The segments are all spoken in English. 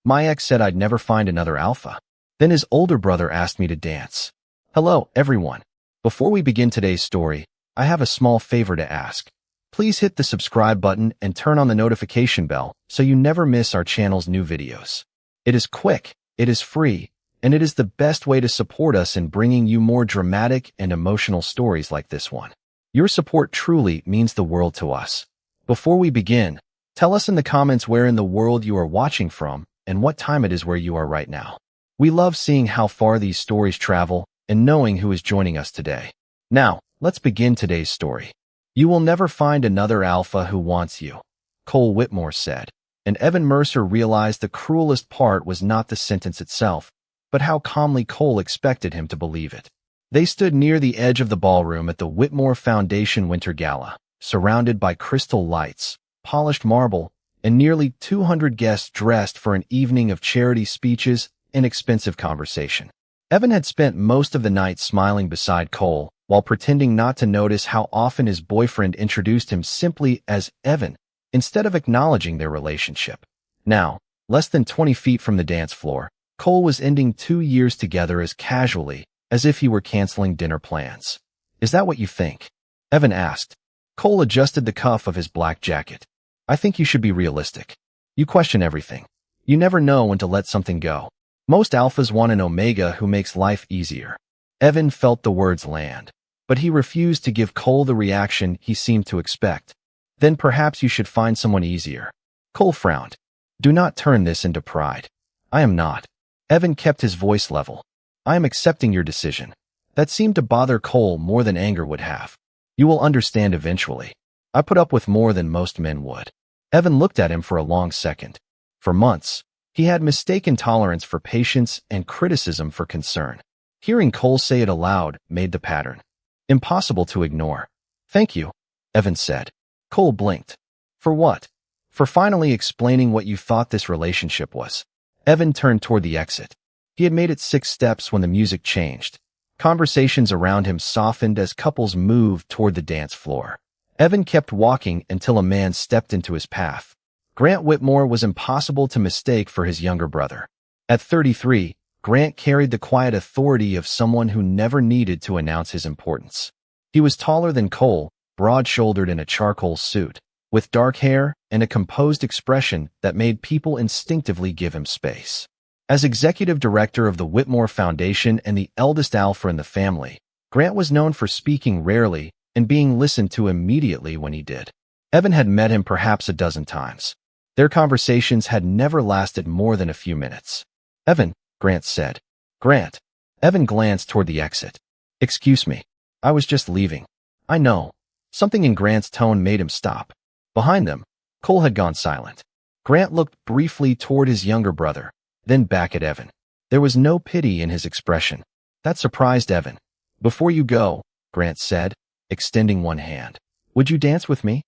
My ex said I'd never find another alpha. Then his older brother asked me to dance. Hello, everyone. Before we begin today's story, I have a small favor to ask. Please hit the subscribe button and turn on the notification bell so you never miss our channel's new videos. It is quick, it is free, and it is the best way to support us in bringing you more dramatic and emotional stories like this one. Your support truly means the world to us. Before we begin, tell us in the comments where in the world you are watching from and what time it is where you are right now. We love seeing how far these stories travel and knowing who is joining us today. Now, let's begin today's story. You will never find another alpha who wants you, Cole Whitmore said, and Evan Mercer realized the cruelest part was not the sentence itself, but how calmly Cole expected him to believe it. They stood near the edge of the ballroom at the Whitmore Foundation Winter Gala, surrounded by crystal lights, polished marble, and nearly 200 guests dressed for an evening of charity speeches and expensive conversation. Evan had spent most of the night smiling beside Cole, while pretending not to notice how often his boyfriend introduced him simply as Evan, instead of acknowledging their relationship. Now, less than 20 feet from the dance floor, Cole was ending 2 years together as casually as if he were canceling dinner plans. Is that what you think? Evan asked. Cole adjusted the cuff of his black jacket. I think you should be realistic. You question everything. You never know when to let something go. Most alphas want an Omega who makes life easier. Evan felt the words land, but he refused to give Cole the reaction he seemed to expect. Then perhaps you should find someone easier. Cole frowned. Do not turn this into pride. I am not. Evan kept his voice level. I am accepting your decision. That seemed to bother Cole more than anger would have. You will understand eventually. I put up with more than most men would. Evan looked at him for a long second. For months, he had mistaken tolerance for patience and criticism for concern. Hearing Cole say it aloud made the pattern. Impossible to ignore. Thank you, Evan said. Cole blinked. For what? For finally explaining what you thought this relationship was. Evan turned toward the exit. He had made it 6 steps when the music changed. Conversations around him softened as couples moved toward the dance floor. Evan kept walking until a man stepped into his path. Grant Whitmore was impossible to mistake for his younger brother. At 33, Grant carried the quiet authority of someone who never needed to announce his importance. He was taller than Cole, broad-shouldered in a charcoal suit, with dark hair and a composed expression that made people instinctively give him space. As executive director of the Whitmore Foundation and the eldest alpha in the family, Grant was known for speaking rarely and being listened to immediately when he did. Evan had met him perhaps a dozen times. Their conversations had never lasted more than a few minutes. Evan, Grant said. Grant. Evan glanced toward the exit. Excuse me. I was just leaving. I know. Something in Grant's tone made him stop. Behind them, Cole had gone silent. Grant looked briefly toward his younger brother, then back at Evan. There was no pity in his expression. That surprised Evan. Before you go, Grant said, extending one hand. Would you dance with me?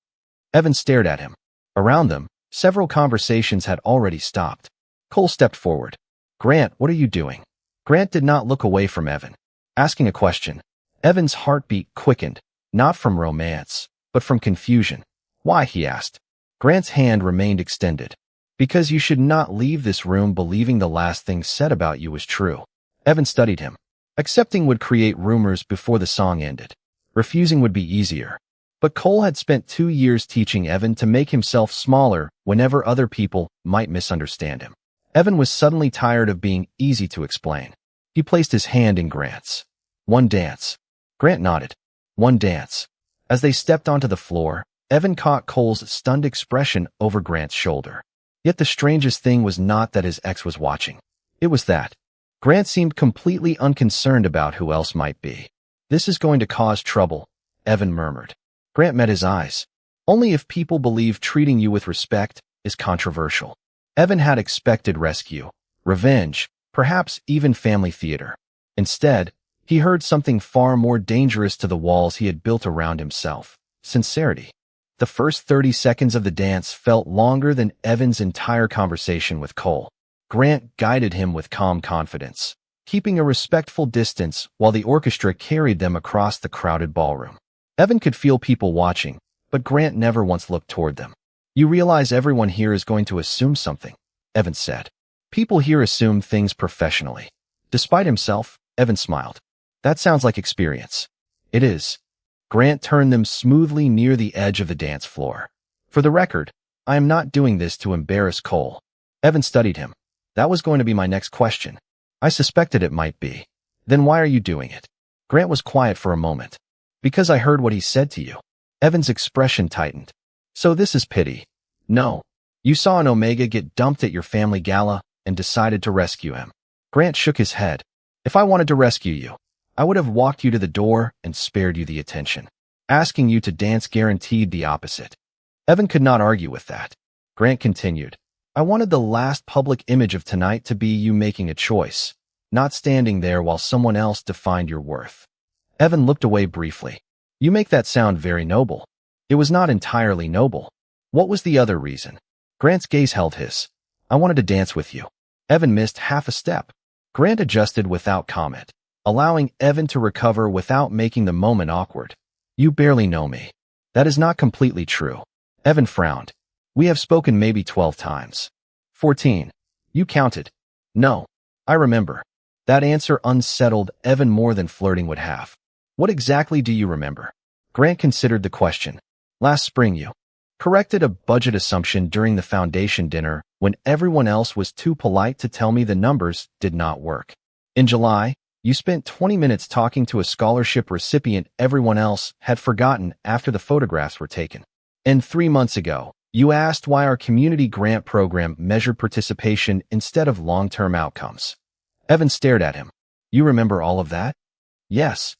Evan stared at him. Around them, several conversations had already stopped. Cole stepped forward. Grant, what are you doing? Grant did not look away from Evan. Asking a question. Evan's heartbeat quickened, not from romance, but from confusion. Why, he asked. Grant's hand remained extended. Because you should not leave this room believing the last thing said about you was true. Evan studied him. Accepting would create rumors before the song ended. Refusing would be easier. But Cole had spent 2 years teaching Evan to make himself smaller whenever other people might misunderstand him. Evan was suddenly tired of being easy to explain. He placed his hand in Grant's. One dance. Grant nodded. One dance. As they stepped onto the floor, Evan caught Cole's stunned expression over Grant's shoulder. Yet the strangest thing was not that his ex was watching. It was that Grant seemed completely unconcerned about who else might be. This is going to cause trouble, Evan murmured. Grant met his eyes. Only if people believe treating you with respect is controversial. Evan had expected rescue, revenge, perhaps even family theater. Instead, he heard something far more dangerous to the walls he had built around himself: sincerity. The first 30 seconds of the dance felt longer than Evan's entire conversation with Cole. Grant guided him with calm confidence, keeping a respectful distance while the orchestra carried them across the crowded ballroom. Evan could feel people watching, but Grant never once looked toward them. You realize everyone here is going to assume something, Evan said. People here assume things professionally. Despite himself, Evan smiled. That sounds like experience. It is. Grant turned them smoothly near the edge of the dance floor. For the record, I am not doing this to embarrass Cole. Evan studied him. That was going to be my next question. I suspected it might be. Then why are you doing it? Grant was quiet for a moment. Because I heard what he said to you. Evan's expression tightened. So this is pity. No. You saw an Omega get dumped at your family gala and decided to rescue him. Grant shook his head. If I wanted to rescue you, I would have walked you to the door and spared you the attention. Asking you to dance guaranteed the opposite. Evan could not argue with that. Grant continued. I wanted the last public image of tonight to be you making a choice, not standing there while someone else defined your worth. Evan looked away briefly. You make that sound very noble. It was not entirely noble. What was the other reason? Grant's gaze held his. I wanted to dance with you. Evan missed half a step. Grant adjusted without comment, allowing Evan to recover without making the moment awkward. You barely know me. That is not completely true. Evan frowned. We have spoken maybe 12 times. 14. You counted. No. I remember. That answer unsettled Evan more than flirting would have. What exactly do you remember? Grant considered the question. Last spring you corrected a budget assumption during the foundation dinner when everyone else was too polite to tell me the numbers did not work. In July, you spent 20 minutes talking to a scholarship recipient everyone else had forgotten after the photographs were taken. And 3 months ago, you asked why our community grant program measured participation instead of long-term outcomes. Evan stared at him. You remember all of that? Yes.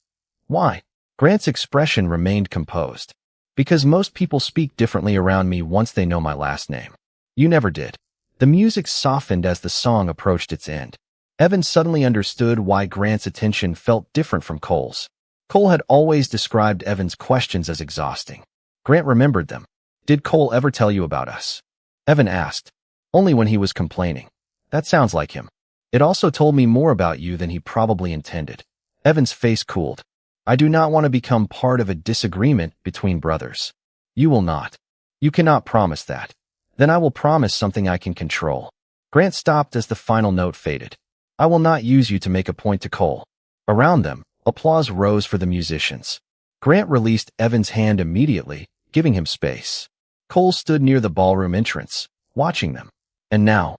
Why? Grant's expression remained composed. Because most people speak differently around me once they know my last name. You never did. The music softened as the song approached its end. Evan suddenly understood why Grant's attention felt different from Cole's. Cole had always described Evan's questions as exhausting. Grant remembered them. Did Cole ever tell you about us? Evan asked. Only when he was complaining. That sounds like him. It also told me more about you than he probably intended. Evan's face cooled. I do not want to become part of a disagreement between brothers. You will not. You cannot promise that. Then I will promise something I can control. Grant stopped as the final note faded. I will not use you to make a point to Cole. Around them, applause rose for the musicians. Grant released Evan's hand immediately, giving him space. Cole stood near the ballroom entrance, watching them. And now?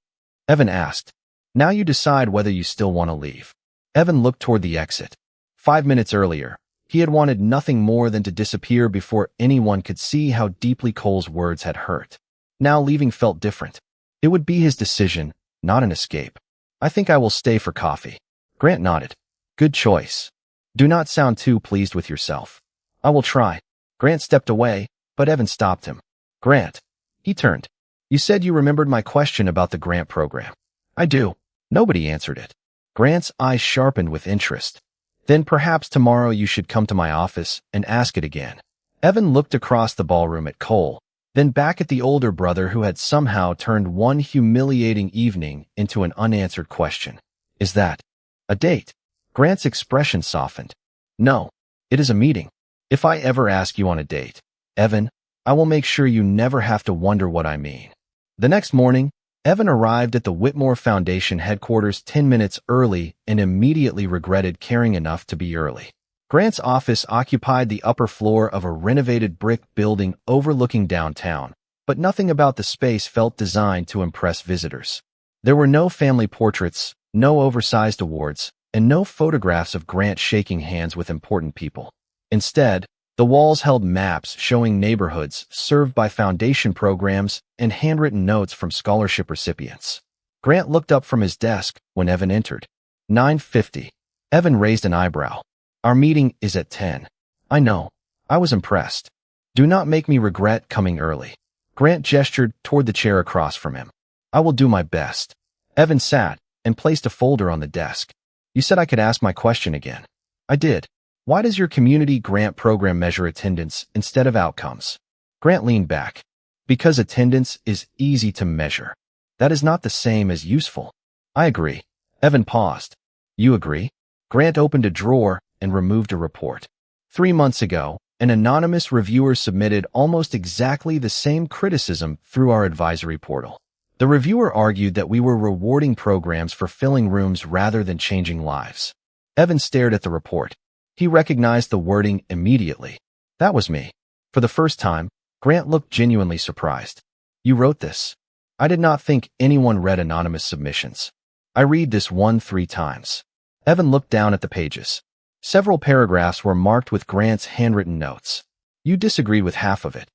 Evan asked. Now you decide whether you still want to leave. Evan looked toward the exit. 5 minutes earlier, he had wanted nothing more than to disappear before anyone could see how deeply Cole's words had hurt. Now leaving felt different. It would be his decision, not an escape. I think I will stay for coffee. Grant nodded. Good choice. Do not sound too pleased with yourself. I will try. Grant stepped away, but Evan stopped him. Grant. He turned. You said you remembered my question about the grant program. I do. Nobody answered it. Grant's eyes sharpened with interest. Then perhaps tomorrow you should come to my office and ask it again. Evan looked across the ballroom at Cole, then back at the older brother who had somehow turned one humiliating evening into an unanswered question. Is that a date? Grant's expression softened. No, it is a meeting. If I ever ask you on a date, Evan, I will make sure you never have to wonder what I mean. The next morning, Evan arrived at the Whitmore Foundation headquarters 10 minutes early and immediately regretted caring enough to be early. Grant's office occupied the upper floor of a renovated brick building overlooking downtown, but nothing about the space felt designed to impress visitors. There were no family portraits, no oversized awards, and no photographs of Grant shaking hands with important people. Instead, the walls held maps showing neighborhoods served by foundation programs and handwritten notes from scholarship recipients. Grant looked up from his desk when Evan entered. 9:50. Evan raised an eyebrow. Our meeting is at 10. I know. I was impressed. Do not make me regret coming early. Grant gestured toward the chair across from him. I will do my best. Evan sat and placed a folder on the desk. You said I could ask my question again. I did. Why does your community grant program measure attendance instead of outcomes? Grant leaned back. Because attendance is easy to measure. That is not the same as useful. I agree. Evan paused. You agree? Grant opened a drawer and removed a report. 3 months ago, an anonymous reviewer submitted almost exactly the same criticism through our advisory portal. The reviewer argued that we were rewarding programs for filling rooms rather than changing lives. Evan stared at the report. He recognized the wording immediately. That was me. For the first time, Grant looked genuinely surprised. You wrote this? I did not think anyone read anonymous submissions. I read this 3 times. Evan looked down at the pages. Several paragraphs were marked with Grant's handwritten notes. You disagreed with half of it.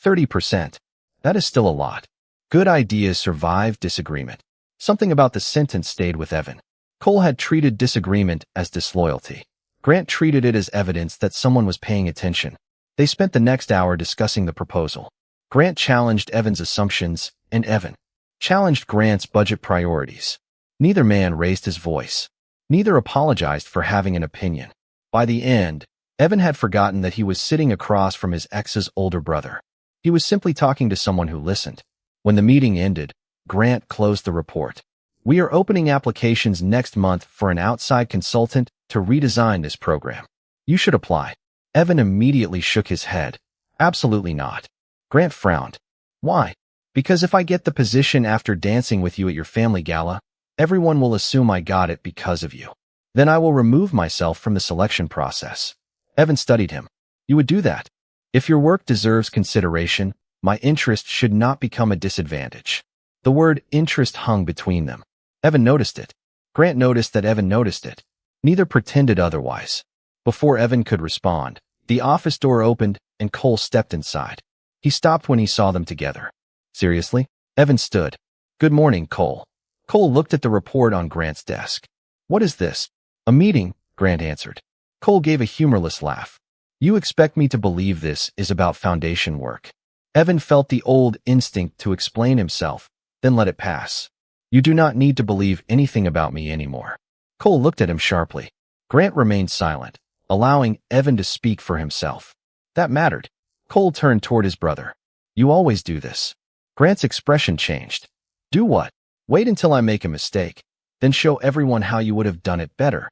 30%. That is still a lot. Good ideas survive disagreement. Something about the sentence stayed with Evan. Cole had treated disagreement as disloyalty. Grant treated it as evidence that someone was paying attention. They spent the next hour discussing the proposal. Grant challenged Evan's assumptions, and Evan challenged Grant's budget priorities. Neither man raised his voice. Neither apologized for having an opinion. By the end, Evan had forgotten that he was sitting across from his ex's older brother. He was simply talking to someone who listened. When the meeting ended, Grant closed the report. We are opening applications next month for an outside consultant to redesign this program. You should apply. Evan immediately shook his head. Absolutely not. Grant frowned. Why? Because if I get the position after dancing with you at your family gala, everyone will assume I got it because of you. Then I will remove myself from the selection process. Evan studied him. You would do that? If your work deserves consideration, my interest should not become a disadvantage. The word interest hung between them. Evan noticed it. Grant noticed that Evan noticed it. Neither pretended otherwise. Before Evan could respond, the office door opened and Cole stepped inside. He stopped when he saw them together. Seriously? Evan stood. Good morning, Cole. Cole looked at the report on Grant's desk. What is this? A meeting, Grant answered. Cole gave a humorless laugh. You expect me to believe this is about foundation work. Evan felt the old instinct to explain himself, then let it pass. You do not need to believe anything about me anymore. Cole looked at him sharply. Grant remained silent, allowing Evan to speak for himself. That mattered. Cole turned toward his brother. You always do this. Grant's expression changed. Do what? Wait until I make a mistake. Then show everyone how you would have done it better.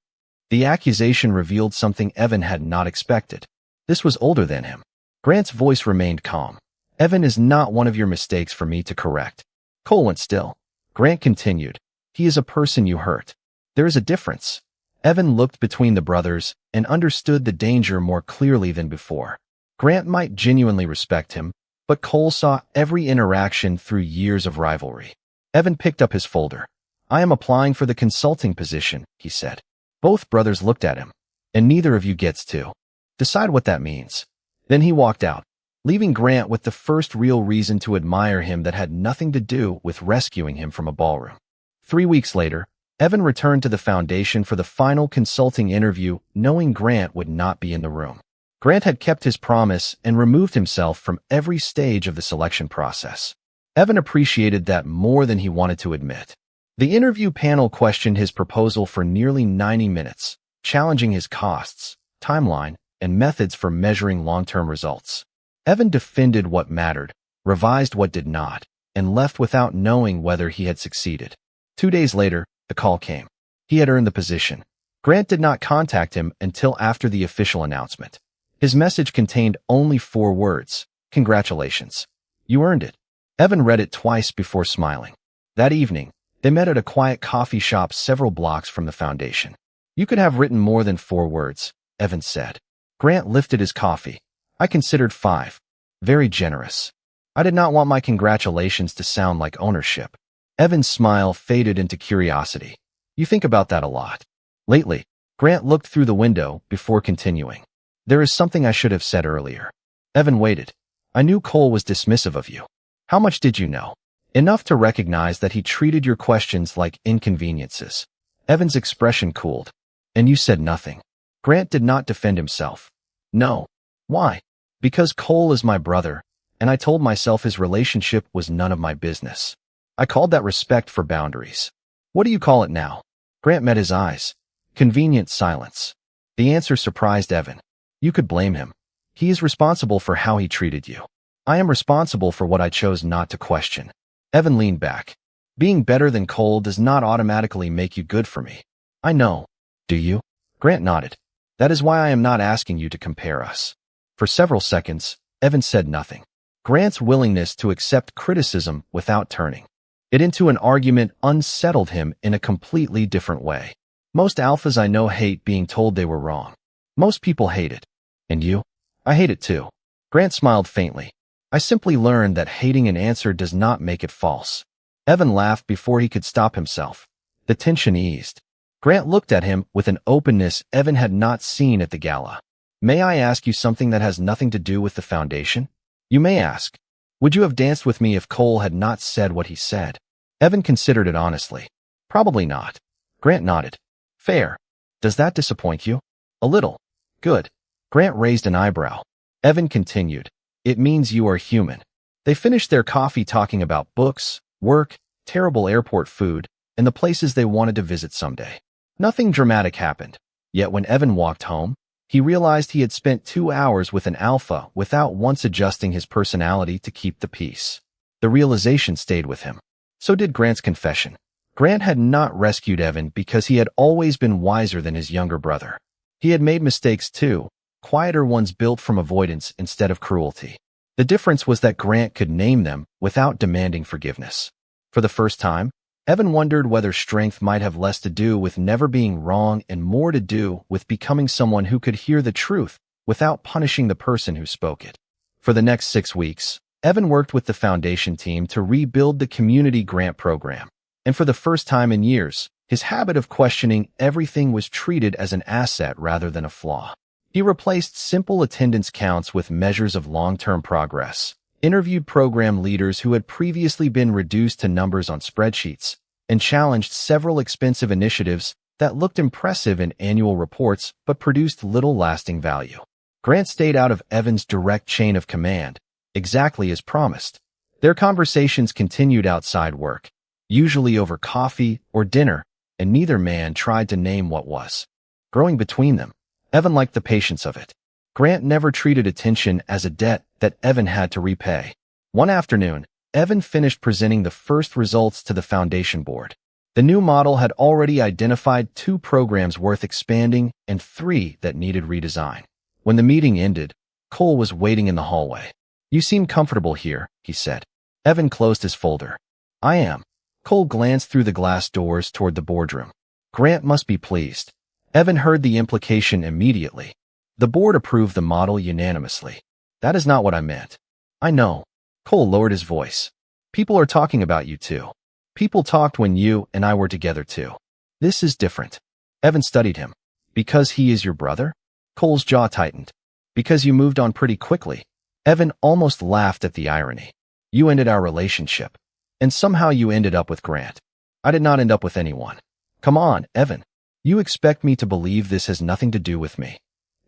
The accusation revealed something Evan had not expected. This was older than him. Grant's voice remained calm. Evan is not one of your mistakes for me to correct. Cole went still. Grant continued. He is a person you hurt. There is a difference. Evan looked between the brothers and understood the danger more clearly than before. Grant might genuinely respect him, but Cole saw every interaction through years of rivalry. Evan picked up his folder. I am applying for the consulting position, he said. Both brothers looked at him, and neither of you gets to decide what that means. Then he walked out, leaving Grant with the first real reason to admire him that had nothing to do with rescuing him from a ballroom. 3 weeks later, Evan returned to the foundation for the final consulting interview, knowing Grant would not be in the room. Grant had kept his promise and removed himself from every stage of the selection process. Evan appreciated that more than he wanted to admit. The interview panel questioned his proposal for nearly 90 minutes, challenging his costs, timeline, and methods for measuring long-term results. Evan defended what mattered, revised what did not, and left without knowing whether he had succeeded. 2 days later, the call came. He had earned the position. Grant did not contact him until after the official announcement. His message contained only 4 words. Congratulations. You earned it. Evan read it twice before smiling. That evening, they met at a quiet coffee shop several blocks from the foundation. You could have written more than 4 words, Evan said. Grant lifted his coffee. I considered 5. Very generous. I did not want my congratulations to sound like ownership. Evan's smile faded into curiosity. You think about that a lot. Lately, Grant looked through the window before continuing. There is something I should have said earlier. Evan waited. I knew Cole was dismissive of you. How much did you know? Enough to recognize that he treated your questions like inconveniences. Evan's expression cooled. And you said nothing. Grant did not defend himself. No. Why? Because Cole is my brother, and I told myself his relationship was none of my business. I called that respect for boundaries. What do you call it now? Grant met his eyes. Convenient silence. The answer surprised Evan. You could blame him. He is responsible for how he treated you. I am responsible for what I chose not to question. Evan leaned back. Being better than Cole does not automatically make you good for me. I know. Do you? Grant nodded. That is why I am not asking you to compare us. For several seconds, Evan said nothing. Grant's willingness to accept criticism without turning. It into an argument unsettled him in a completely different way. Most alphas I know hate being told they were wrong. Most people hate it. And you? I hate it too. Grant smiled faintly. I simply learned that hating an answer does not make it false. Evan laughed before he could stop himself. The tension eased. Grant looked at him with an openness Evan had not seen at the gala. May I ask you something that has nothing to do with the foundation? You may ask. Would you have danced with me if Cole had not said what he said? Evan considered it honestly. Probably not. Grant nodded. Fair. Does that disappoint you? A little. Good. Grant raised an eyebrow. Evan continued. It means you are human. They finished their coffee talking about books, work, terrible airport food, and the places they wanted to visit someday. Nothing dramatic happened. Yet when Evan walked home, he realized he had spent 2 hours with an alpha without once adjusting his personality to keep the peace. The realization stayed with him. So did Grant's confession. Grant had not rescued Evan because he had always been wiser than his younger brother. He had made mistakes too, quieter ones built from avoidance instead of cruelty. The difference was that Grant could name them without demanding forgiveness. For the first time, Evan wondered whether strength might have less to do with never being wrong and more to do with becoming someone who could hear the truth without punishing the person who spoke it. For the next 6 weeks, Evan worked with the foundation team to rebuild the community grant program. And for the first time in years, his habit of questioning everything was treated as an asset rather than a flaw. He replaced simple attendance counts with measures of long-term progress, interviewed program leaders who had previously been reduced to numbers on spreadsheets, and challenged several expensive initiatives that looked impressive in annual reports but produced little lasting value. Grant stayed out of Evan's direct chain of command, exactly as promised. Their conversations continued outside work, usually over coffee or dinner, and neither man tried to name what was growing between them. Evan liked the patience of it. Grant never treated attention as a debt that Evan had to repay. One afternoon, Evan finished presenting the first results to the foundation board. The new model had already identified 2 programs worth expanding and 3 that needed redesign. When the meeting ended, Cole was waiting in the hallway. You seem comfortable here, he said. Evan closed his folder. I am. Cole glanced through the glass doors toward the boardroom. Grant must be pleased. Evan heard the implication immediately. The board approved the model unanimously. That is not what I meant. I know. Cole lowered his voice. People are talking about you too. People talked when you and I were together too. This is different. Evan studied him. Because he is your brother? Cole's jaw tightened. Because you moved on pretty quickly. Evan almost laughed at the irony. You ended our relationship. And somehow you ended up with Grant. I did not end up with anyone. Come on, Evan. You expect me to believe this has nothing to do with me.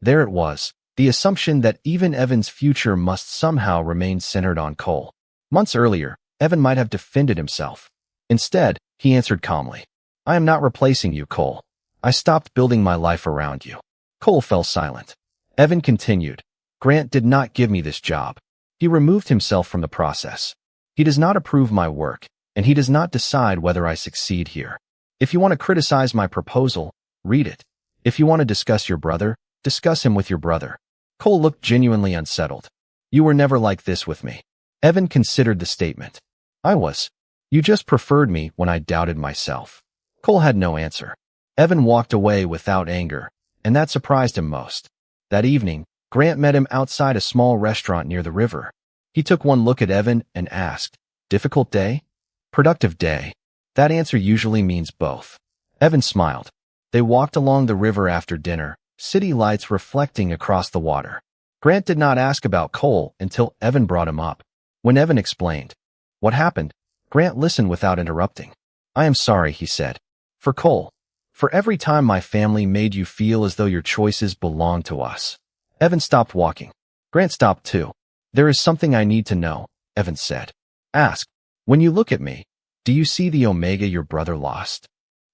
There it was, the assumption that even Evan's future must somehow remain centered on Cole. Months earlier, Evan might have defended himself. Instead, he answered calmly. I am not replacing you, Cole. I stopped building my life around you. Cole fell silent. Evan continued. Grant did not give me this job. He removed himself from the process. He does not approve my work, and he does not decide whether I succeed here. If you want to criticize my proposal, read it. If you want to discuss your brother, discuss him with your brother. Cole looked genuinely unsettled. You were never like this with me. Evan considered the statement. I was. You just preferred me when I doubted myself. Cole had no answer. Evan walked away without anger, and that surprised him most. That evening, Grant met him outside a small restaurant near the river. He took one look at Evan and asked, Difficult day? Productive day. That answer usually means both. Evan smiled. They walked along the river after dinner, city lights reflecting across the water. Grant did not ask about Cole until Evan brought him up. When Evan explained what happened, Grant listened without interrupting. I am sorry, he said. For Cole. For every time my family made you feel as though your choices belonged to us. Evan stopped walking. Grant stopped too. There is something I need to know, Evan said. Ask. When you look at me, do you see the Omega your brother lost?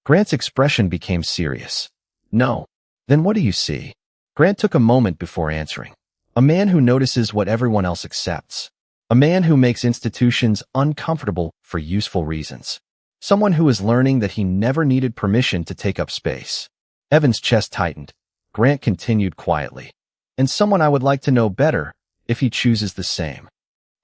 Grant's expression became serious. No. Then what do you see? Grant took a moment before answering. A man who notices what everyone else accepts. A man who makes institutions uncomfortable for useful reasons. Someone who is learning that he never needed permission to take up space. Evan's chest tightened. Grant continued quietly. And someone I would like to know better, if he chooses the same.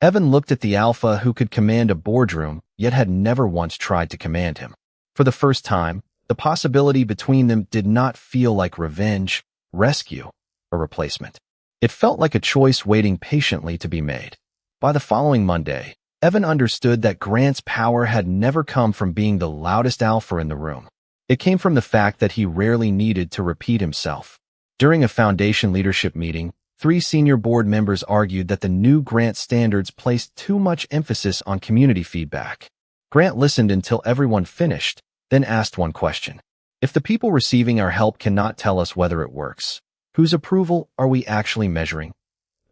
Evan looked at the alpha who could command a boardroom, yet had never once tried to command him. For the first time, the possibility between them did not feel like revenge, rescue, or replacement. It felt like a choice waiting patiently to be made. By the following Monday, Evan understood that Grant's power had never come from being the loudest alpha in the room. It came from the fact that he rarely needed to repeat himself. During a foundation leadership meeting, 3 senior board members argued that the new Grant standards placed too much emphasis on community feedback. Grant listened until everyone finished, then asked one question. If the people receiving our help cannot tell us whether it works, whose approval are we actually measuring?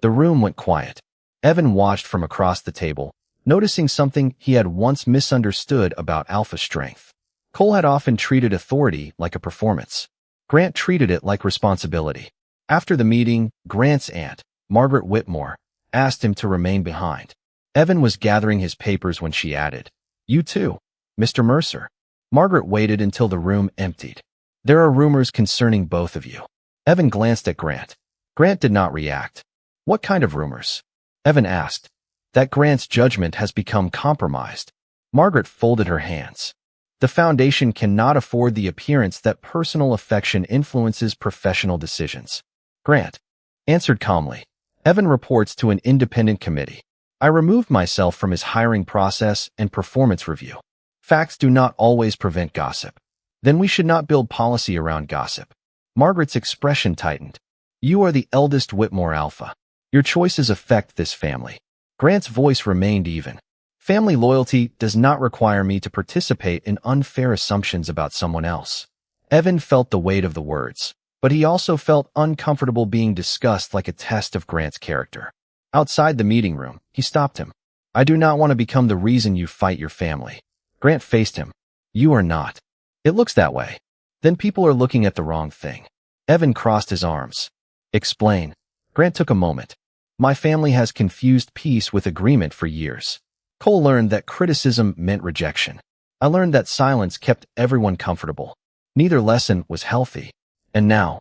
The room went quiet. Evan watched from across the table, noticing something he had once misunderstood about alpha strength. Cole had often treated authority like a performance. Grant treated it like responsibility. After the meeting, Grant's aunt, Margaret Whitmore, asked him to remain behind. Evan was gathering his papers when she added, "You too, Mr. Mercer." Margaret waited until the room emptied. "There are rumors concerning both of you." Evan glanced at Grant. Grant did not react. "What kind of rumors?" Evan asked. "That Grant's judgment has become compromised." Margaret folded her hands. "The Foundation cannot afford the appearance that personal affection influences professional decisions." Grant answered calmly. "Evan reports to an independent committee. I removed myself from his hiring process and performance review. Facts do not always prevent gossip. Then we should not build policy around gossip." Margaret's expression tightened. "You are the eldest Whitmore alpha. Your choices affect this family." Grant's voice remained even. "Family loyalty does not require me to participate in unfair assumptions about someone else." Evan felt the weight of the words, but he also felt uncomfortable being discussed like a test of Grant's character. Outside the meeting room, he stopped him. "I do not want to become the reason you fight your family." Grant faced him. "You are not. It looks that way. Then people are looking at the wrong thing." Evan crossed his arms. "Explain." Grant took a moment. "My family has confused peace with agreement for years. Cole learned that criticism meant rejection. I learned that silence kept everyone comfortable. Neither lesson was healthy. And now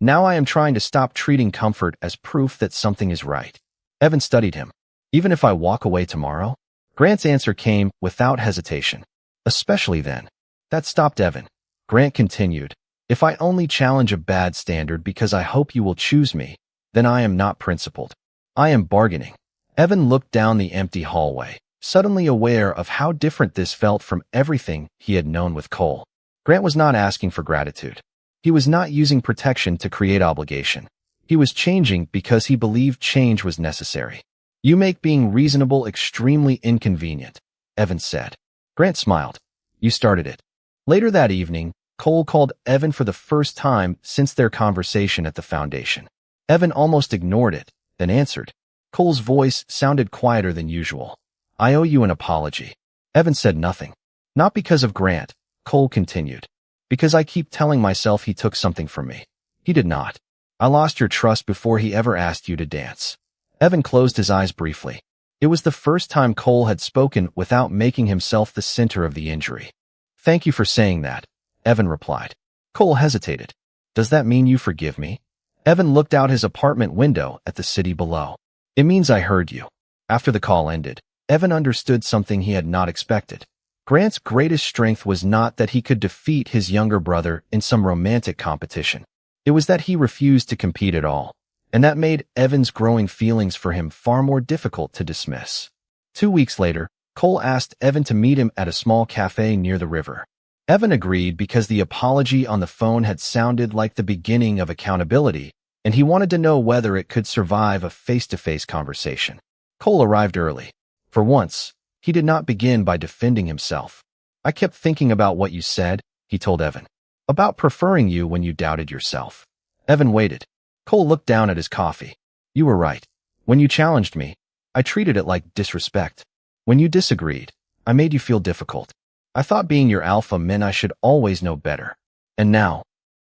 I am trying to stop treating comfort as proof that something is right." Evan studied him. "Even if I walk away tomorrow?" Grant's answer came without hesitation. "Especially then." That stopped Evan. Grant continued, "If I only challenge a bad standard because I hope you will choose me, then I am not principled. I am bargaining." Evan looked down the empty hallway, suddenly aware of how different this felt from everything he had known with Cole. Grant was not asking for gratitude. He was not using protection to create obligation. He was changing because he believed change was necessary. "You make being reasonable extremely inconvenient," Evan said. Grant smiled. "You started it." Later that evening, Cole called Evan for the first time since their conversation at the Foundation. Evan almost ignored it, then answered. Cole's voice sounded quieter than usual. "I owe you an apology." Evan said nothing. "Not because of Grant," Cole continued. "Because I keep telling myself he took something from me. He did not. I lost your trust before he ever asked you to dance." Evan closed his eyes briefly. It was the first time Cole had spoken without making himself the center of the injury. "Thank you for saying that," Evan replied. Cole hesitated. "Does that mean you forgive me?" Evan looked out his apartment window at the city below. "It means I heard you." After the call ended, Evan understood something he had not expected. Grant's greatest strength was not that he could defeat his younger brother in some romantic competition. It was that he refused to compete at all, and that made Evan's growing feelings for him far more difficult to dismiss. 2 weeks later, Cole asked Evan to meet him at a small cafe near the river. Evan agreed because the apology on the phone had sounded like the beginning of accountability, and he wanted to know whether it could survive a face-to-face conversation. Cole arrived early. For once, he did not begin by defending himself. "I kept thinking about what you said," he told Evan. "About preferring you when you doubted yourself." Evan waited. Cole looked down at his coffee. "You were right. When you challenged me, I treated it like disrespect. When you disagreed, I made you feel difficult. I thought being your alpha meant I should always know better. And now?"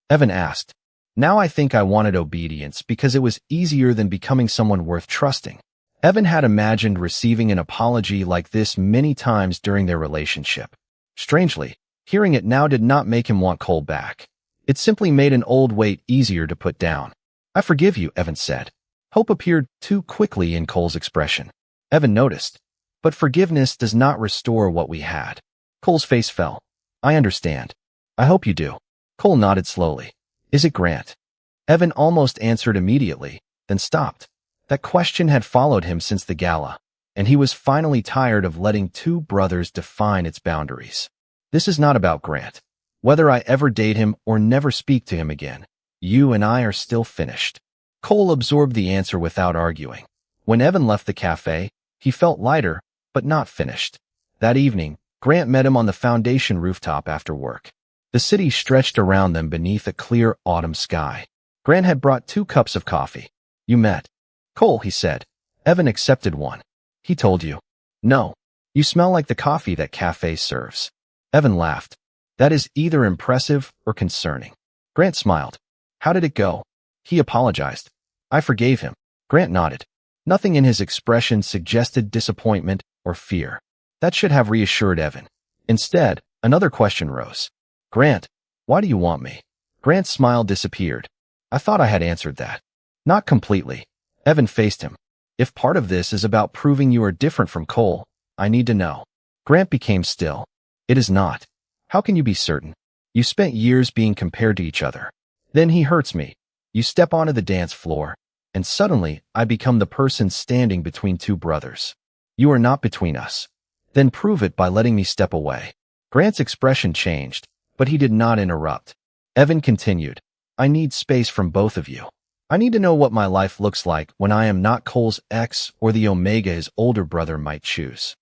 Evan asked. "Now I think I wanted obedience because it was easier than becoming someone worth trusting." Evan had imagined receiving an apology like this many times during their relationship. Strangely, hearing it now did not make him want Cole back. It simply made an old weight easier to put down. "I forgive you," Evan said. Hope appeared too quickly in Cole's expression. Evan noticed. But forgiveness does not restore what we had. Cole's face fell. I understand. I hope you do. Cole nodded slowly. Is it Grant? Evan almost answered immediately, then stopped. That question had followed him since the gala, and he was finally tired of letting two brothers define its boundaries. This is not about Grant. Whether I ever date him or never speak to him again, you and I are still finished. Cole absorbed the answer without arguing. When Evan left the cafe, he felt lighter, but not finished. That evening, Grant met him on the foundation rooftop after work. The city stretched around them beneath a clear autumn sky. Grant had brought 2 cups of coffee. You met. Cole, he said. Evan accepted one. He told you. No. You smell like the coffee that cafe serves. Evan laughed. That is either impressive or concerning. Grant smiled. How did it go? He apologized. I forgave him. Grant nodded. Nothing in his expression suggested disappointment or fear. That should have reassured Evan. Instead, another question rose. Grant, why do you want me? Grant's smile disappeared. I thought I had answered that. Not completely. Evan faced him. If part of this is about proving you are different from Cole, I need to know. Grant became still. It is not. How can you be certain? You spent years being compared to each other. Then he hurts me. You step onto the dance floor, and suddenly I become the person standing between 2 brothers. You are not between us. Then prove it by letting me step away. Grant's expression changed, but he did not interrupt. Evan continued. I need space from both of you. I need to know what my life looks like when I am not Cole's ex or the Omega his older brother might choose.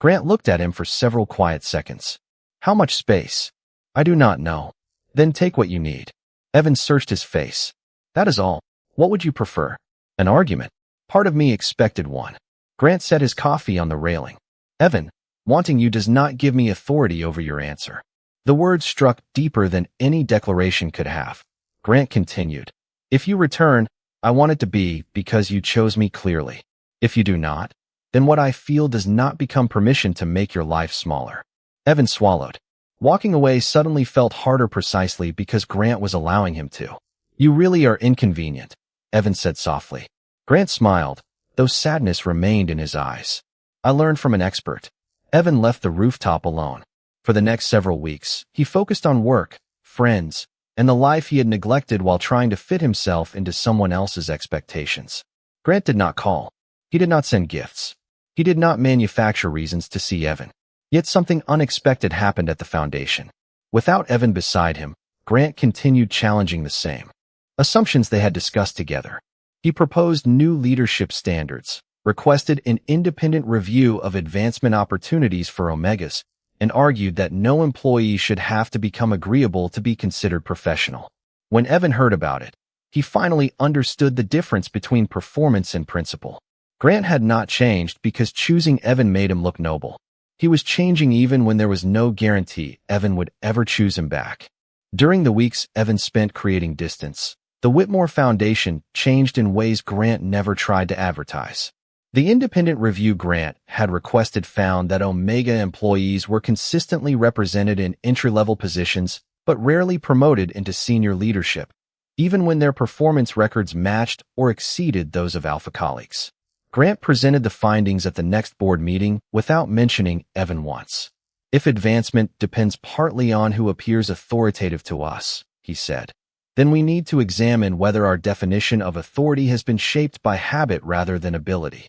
Grant looked at him for several quiet seconds. How much space? I do not know. Then take what you need. Evan searched his face. That is all. What would you prefer? An argument? Part of me expected one. Grant set his coffee on the railing. Evan, wanting you does not give me authority over your answer. The words struck deeper than any declaration could have. Grant continued. If you return, I want it to be because you chose me clearly. If you do not, then what I feel does not become permission to make your life smaller. Evan swallowed. Walking away suddenly felt harder precisely because Grant was allowing him to. You really are inconvenient, Evan said softly. Grant smiled, though sadness remained in his eyes. I learned from an expert. Evan left the rooftop alone. For the next several weeks, he focused on work, friends, and the life he had neglected while trying to fit himself into someone else's expectations. Grant did not call. He did not send gifts. He did not manufacture reasons to see Evan. Yet something unexpected happened at the foundation. Without Evan beside him, Grant continued challenging the same assumptions they had discussed together. He proposed new leadership standards, requested an independent review of advancement opportunities for Omegas, and argued that no employee should have to become agreeable to be considered professional. When Evan heard about it, he finally understood the difference between performance and principle. Grant had not changed because choosing Evan made him look noble. He was changing even when there was no guarantee Evan would ever choose him back. During the weeks Evan spent creating distance, the Whitmore Foundation changed in ways Grant never tried to advertise. The independent review Grant had requested found that Omega employees were consistently represented in entry-level positions, but rarely promoted into senior leadership, even when their performance records matched or exceeded those of Alpha colleagues. Grant presented the findings at the next board meeting without mentioning Evan once. If advancement depends partly on who appears authoritative to us, he said, then we need to examine whether our definition of authority has been shaped by habit rather than ability.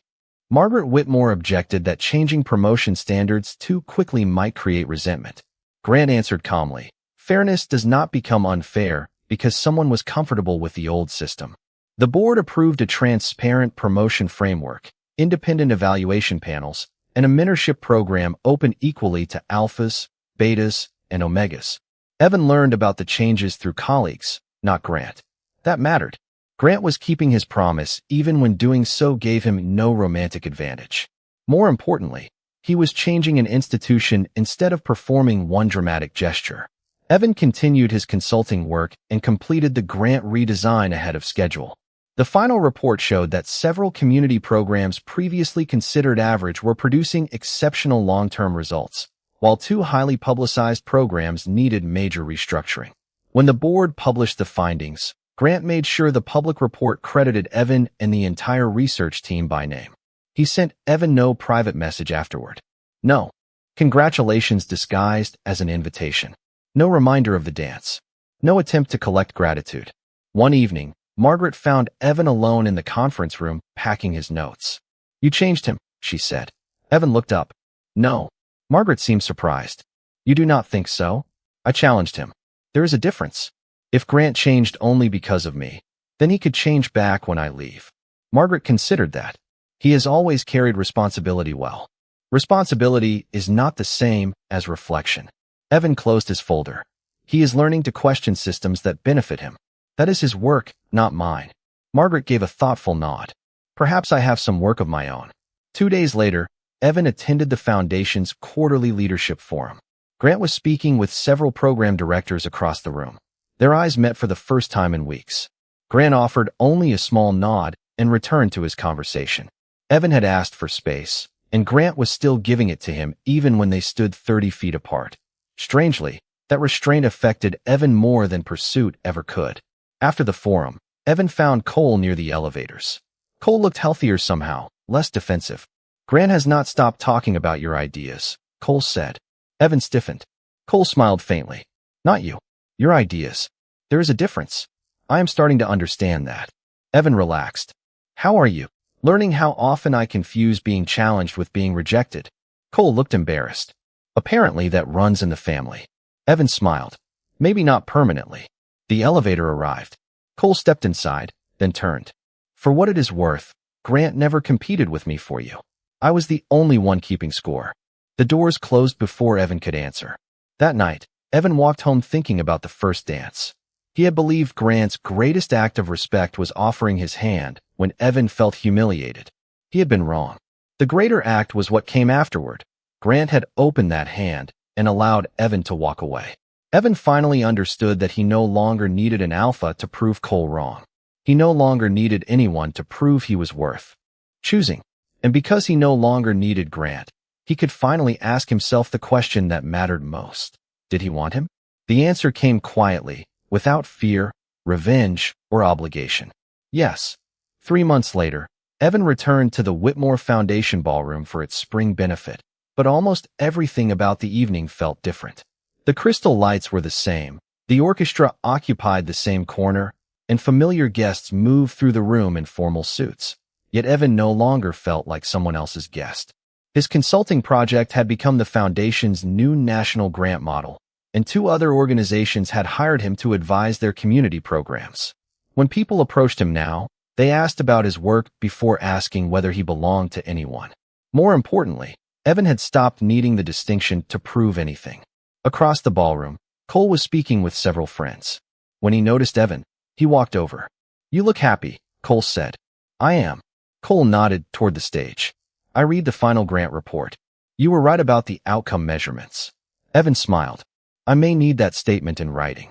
Margaret Whitmore objected that changing promotion standards too quickly might create resentment. Grant answered calmly, fairness does not become unfair because someone was comfortable with the old system. The board approved a transparent promotion framework, independent evaluation panels, and a mentorship program open equally to alphas, betas, and omegas. Evan learned about the changes through colleagues, not Grant. That mattered. Grant was keeping his promise even when doing so gave him no romantic advantage. More importantly, he was changing an institution instead of performing one dramatic gesture. Evan continued his consulting work and completed the Grant redesign ahead of schedule. The final report showed that several community programs previously considered average were producing exceptional long-term results, while 2 highly publicized programs needed major restructuring. When the board published the findings, Grant made sure the public report credited Evan and the entire research team by name. He sent Evan no private message afterward. No. Congratulations disguised as an invitation. No reminder of the dance. No attempt to collect gratitude. One evening, Margaret found Evan alone in the conference room packing his notes. You changed him, she said. Evan looked up. No. Margaret seemed surprised. You do not think so? I challenged him. There is a difference. If Grant changed only because of me, then he could change back when I leave. Margaret considered that. He has always carried responsibility well. Responsibility is not the same as reflection. Evan closed his folder. He is learning to question systems that benefit him. That is his work, not mine. Margaret gave a thoughtful nod. Perhaps I have some work of my own. 2 days later, Evan attended the Foundation's quarterly leadership forum. Grant was speaking with several program directors across the room. Their eyes met for the first time in weeks. Grant offered only a small nod and returned to his conversation. Evan had asked for space, and Grant was still giving it to him even when they stood 30 feet apart. Strangely, that restraint affected Evan more than pursuit ever could. After the forum, Evan found Cole near the elevators. Cole looked healthier somehow, less defensive. Grant has not stopped talking about your ideas, Cole said. Evan stiffened. Cole smiled faintly. Not you. Your ideas. There is a difference. I am starting to understand that. Evan relaxed. How are you? Learning how often I confuse being challenged with being rejected. Cole looked embarrassed. Apparently that runs in the family. Evan smiled. Maybe not permanently. The elevator arrived. Cole stepped inside, then turned. For what it is worth, Grant never competed with me for you. I was the only one keeping score. The doors closed before Evan could answer. That night, Evan walked home thinking about the first dance. He had believed Grant's greatest act of respect was offering his hand when Evan felt humiliated. He had been wrong. The greater act was what came afterward. Grant had opened that hand and allowed Evan to walk away. Evan finally understood that he no longer needed an alpha to prove Cole wrong. He no longer needed anyone to prove he was worth choosing. And because he no longer needed Grant, he could finally ask himself the question that mattered most. Did he want him? The answer came quietly, without fear, revenge, or obligation. Yes. 3 months later, Evan returned to the Whitmore Foundation ballroom for its spring benefit, but almost everything about the evening felt different. The crystal lights were the same, the orchestra occupied the same corner, and familiar guests moved through the room in formal suits. Yet Evan no longer felt like someone else's guest. His consulting project had become the Foundation's new national grant model, and 2 other organizations had hired him to advise their community programs. When people approached him now, they asked about his work before asking whether he belonged to anyone. More importantly, Evan had stopped needing the distinction to prove anything. Across the ballroom, Cole was speaking with several friends. When he noticed Evan, he walked over. You look happy, Cole said. I am. Cole nodded toward the stage. I read the final grant report. You were right about the outcome measurements. Evan smiled. I may need that statement in writing.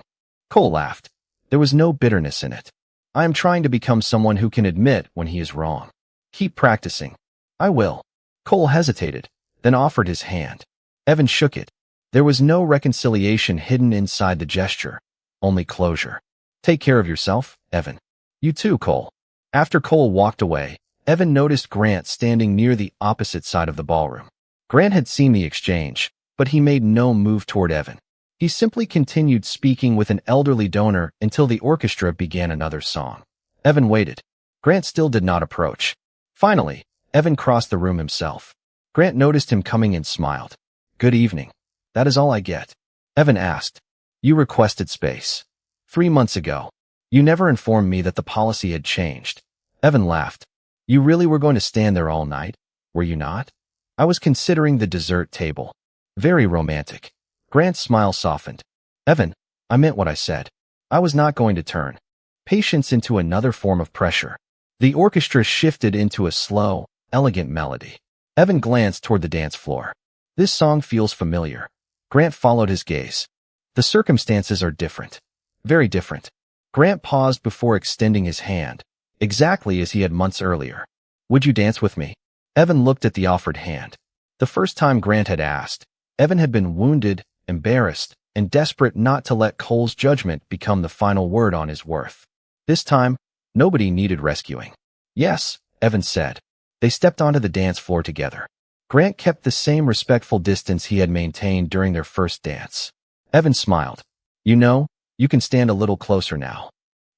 Cole laughed. There was no bitterness in it. I am trying to become someone who can admit when he is wrong. Keep practicing. I will. Cole hesitated, then offered his hand. Evan shook it. There was no reconciliation hidden inside the gesture, only closure. Take care of yourself, Evan. You too, Cole. After Cole walked away, Evan noticed Grant standing near the opposite side of the ballroom. Grant had seen the exchange, but he made no move toward Evan. He simply continued speaking with an elderly donor until the orchestra began another song. Evan waited. Grant still did not approach. Finally, Evan crossed the room himself. Grant noticed him coming and smiled. Good evening. That is all I get. Evan asked. You requested space. 3 months ago. You never informed me that the policy had changed. Evan laughed. You really were going to stand there all night, were you not? I was considering the dessert table. Very romantic. Grant's smile softened. Evan, I meant what I said. I was not going to turn patience into another form of pressure. The orchestra shifted into a slow, elegant melody. Evan glanced toward the dance floor. This song feels familiar. Grant followed his gaze. The circumstances are different. Very different. Grant paused before extending his hand, exactly as he had months earlier. Would you dance with me? Evan looked at the offered hand. The first time Grant had asked, Evan had been wounded, embarrassed, and desperate not to let Cole's judgment become the final word on his worth. This time, nobody needed rescuing. Yes, Evan said. They stepped onto the dance floor together. Grant kept the same respectful distance he had maintained during their first dance. Evan smiled. You know, you can stand a little closer now.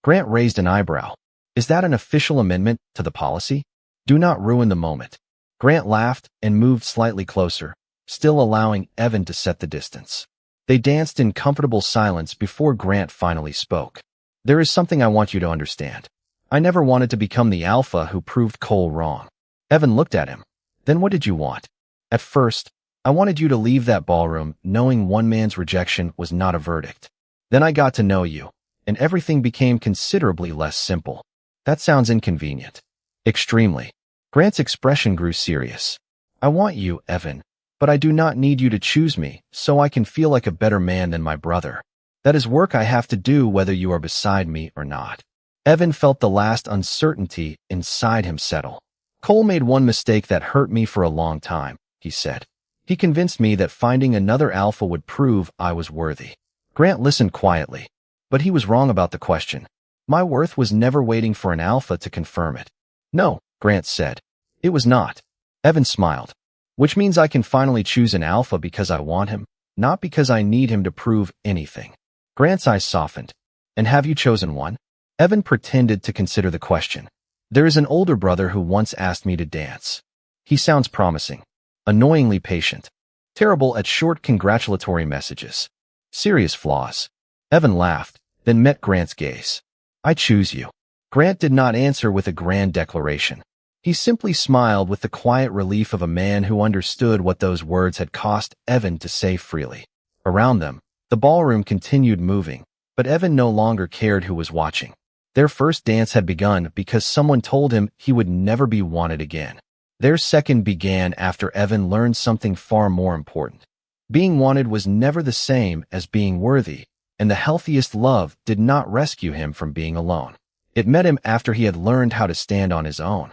Grant raised an eyebrow. Is that an official amendment to the policy? Do not ruin the moment. Grant laughed and moved slightly closer, still allowing Evan to set the distance. They danced in comfortable silence before Grant finally spoke. There is something I want you to understand. I never wanted to become the alpha who proved Cole wrong. Evan looked at him. Then what did you want? At first, I wanted you to leave that ballroom knowing one man's rejection was not a verdict. Then I got to know you, and everything became considerably less simple. That sounds inconvenient. Extremely. Grant's expression grew serious. I want you, Evan, but I do not need you to choose me so I can feel like a better man than my brother. That is work I have to do whether you are beside me or not. Evan felt the last uncertainty inside him settle. Cole made one mistake that hurt me for a long time, he said. He convinced me that finding another alpha would prove I was worthy. Grant listened quietly, but he was wrong about the question. My worth was never waiting for an alpha to confirm it. No, Grant said. It was not. Evan smiled. Which means I can finally choose an alpha because I want him, not because I need him to prove anything. Grant's eyes softened. And have you chosen one? Evan pretended to consider the question. There is an older brother who once asked me to dance. He sounds promising. Annoyingly patient. Terrible at short congratulatory messages. Serious flaws. Evan laughed, then met Grant's gaze. I choose you. Grant did not answer with a grand declaration. He simply smiled with the quiet relief of a man who understood what those words had cost Evan to say freely. Around them, the ballroom continued moving, but Evan no longer cared who was watching. Their first dance had begun because someone told him he would never be wanted again. Their second began after Evan learned something far more important. Being wanted was never the same as being worthy, and the healthiest love did not rescue him from being alone. It met him after he had learned how to stand on his own.